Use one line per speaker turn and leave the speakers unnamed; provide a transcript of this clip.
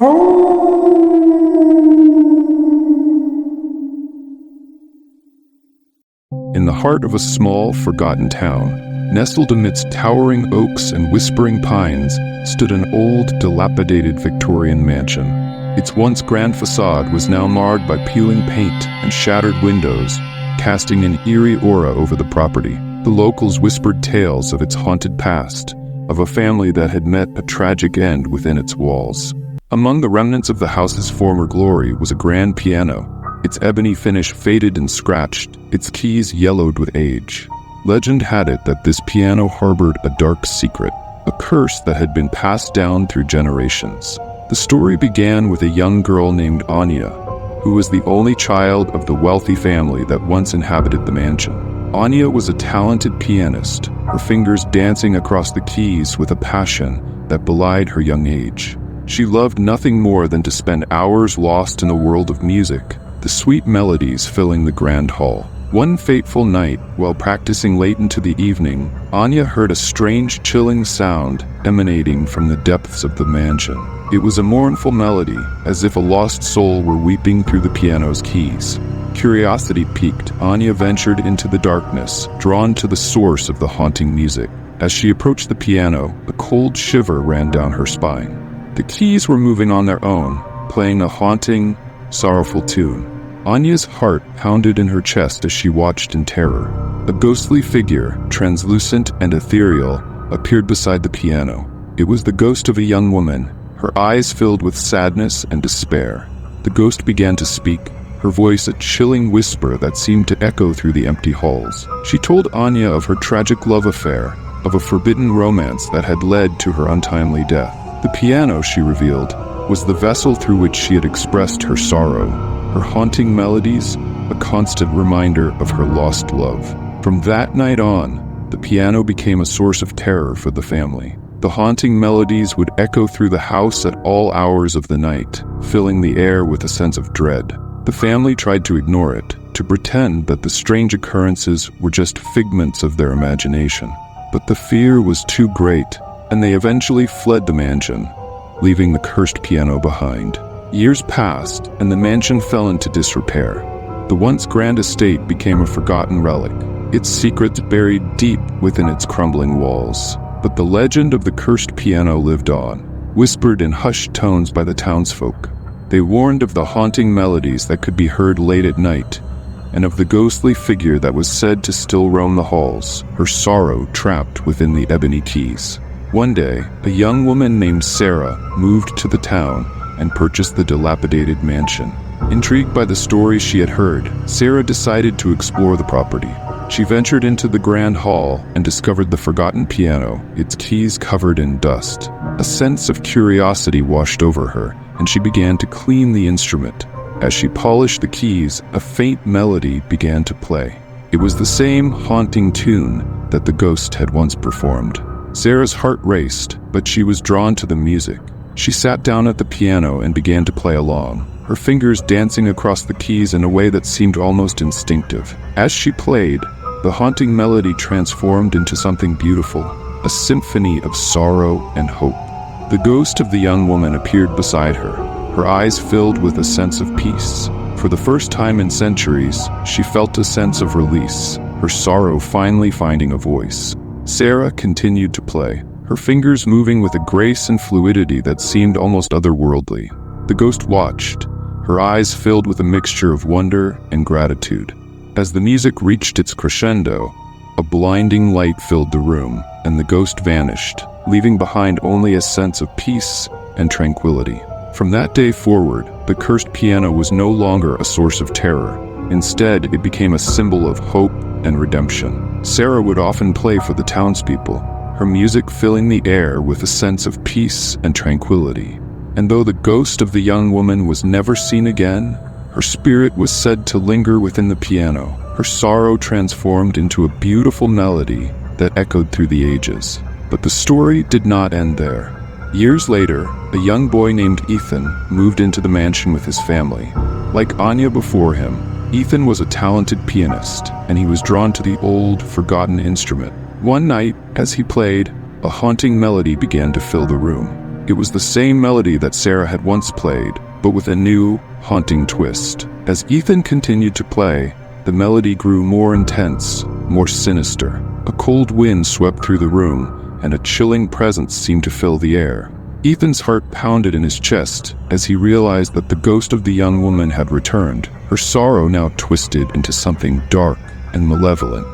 In the heart of a small, forgotten town, nestled amidst towering oaks and whispering pines, stood an old, dilapidated Victorian mansion. Its once grand facade was now marred by peeling paint and shattered windows, casting an eerie aura over the property. The locals whispered tales of its haunted past, of a family that had met a tragic end within its walls. Among the remnants of the house's former glory was a grand piano, its ebony finish faded and scratched, its keys yellowed with age. Legend had it that this piano harbored a dark secret, a curse that had been passed down through generations. The story began with a young girl named Anya, who was the only child of the wealthy family that once inhabited the mansion. Anya was a talented pianist, her fingers dancing across the keys with a passion that belied her young age. She loved nothing more than to spend hours lost in a world of music, the sweet melodies filling the grand hall. One fateful night, while practicing late into the evening, Anya heard a strange, chilling sound emanating from the depths of the mansion. It was a mournful melody, as if a lost soul were weeping through the piano's keys. Curiosity piqued, Anya ventured into the darkness, drawn to the source of the haunting music. As she approached the piano, a cold shiver ran down her spine. The keys were moving on their own, playing a haunting, sorrowful tune. Anya's heart pounded in her chest as she watched in terror. A ghostly figure, translucent and ethereal, appeared beside the piano. It was the ghost of a young woman, her eyes filled with sadness and despair. The ghost began to speak, her voice a chilling whisper that seemed to echo through the empty halls. She told Anya of her tragic love affair, of a forbidden romance that had led to her untimely death. The piano, she revealed, was the vessel through which she had expressed her sorrow, her haunting melodies, a constant reminder of her lost love. From that night on, the piano became a source of terror for the family. The haunting melodies would echo through the house at all hours of the night, filling the air with a sense of dread. The family tried to ignore it, to pretend that the strange occurrences were just figments of their imagination. But the fear was too great, and they eventually fled the mansion, leaving the cursed piano behind. Years passed, and the mansion fell into disrepair. The once grand estate became a forgotten relic, its secrets buried deep within its crumbling walls. But the legend of the cursed piano lived on, whispered in hushed tones by the townsfolk. They warned of the haunting melodies that could be heard late at night, and of the ghostly figure that was said to still roam the halls, her sorrow trapped within the ebony keys. One day, a young woman named Sarah moved to the town and purchased the dilapidated mansion. Intrigued by the stories she had heard, Sarah decided to explore the property. She ventured into the grand hall and discovered the forgotten piano, its keys covered in dust. A sense of curiosity washed over her, and she began to clean the instrument. As she polished the keys, a faint melody began to play. It was the same haunting tune that the ghost had once performed. Sarah's heart raced, but she was drawn to the music. She sat down at the piano and began to play along, her fingers dancing across the keys in a way that seemed almost instinctive. As she played, the haunting melody transformed into something beautiful, a symphony of sorrow and hope. The ghost of the young woman appeared beside her, her eyes filled with a sense of peace. For the first time in centuries, she felt a sense of release, her sorrow finally finding a voice. Sarah continued to play, her fingers moving with a grace and fluidity that seemed almost otherworldly. The ghost watched, her eyes filled with a mixture of wonder and gratitude. As the music reached its crescendo, a blinding light filled the room, and the ghost vanished, leaving behind only a sense of peace and tranquility. From that day forward, the cursed piano was no longer a source of terror. Instead, it became a symbol of hope and redemption. Sarah would often play for the townspeople, her music filling the air with a sense of peace and tranquility. And though the ghost of the young woman was never seen again, her spirit was said to linger within the piano, her sorrow transformed into a beautiful melody that echoed through the ages. But the story did not end there. Years later, a young boy named Ethan moved into the mansion with his family. Like Anya before him, Ethan was a talented pianist, and he was drawn to the old, forgotten instrument. One night, as he played, a haunting melody began to fill the room. It was the same melody that Sarah had once played, but with a new, haunting twist. As Ethan continued to play, the melody grew more intense, more sinister. A cold wind swept through the room, and a chilling presence seemed to fill the air. Ethan's heart pounded in his chest as he realized that the ghost of the young woman had returned, her sorrow now twisted into something dark and malevolent.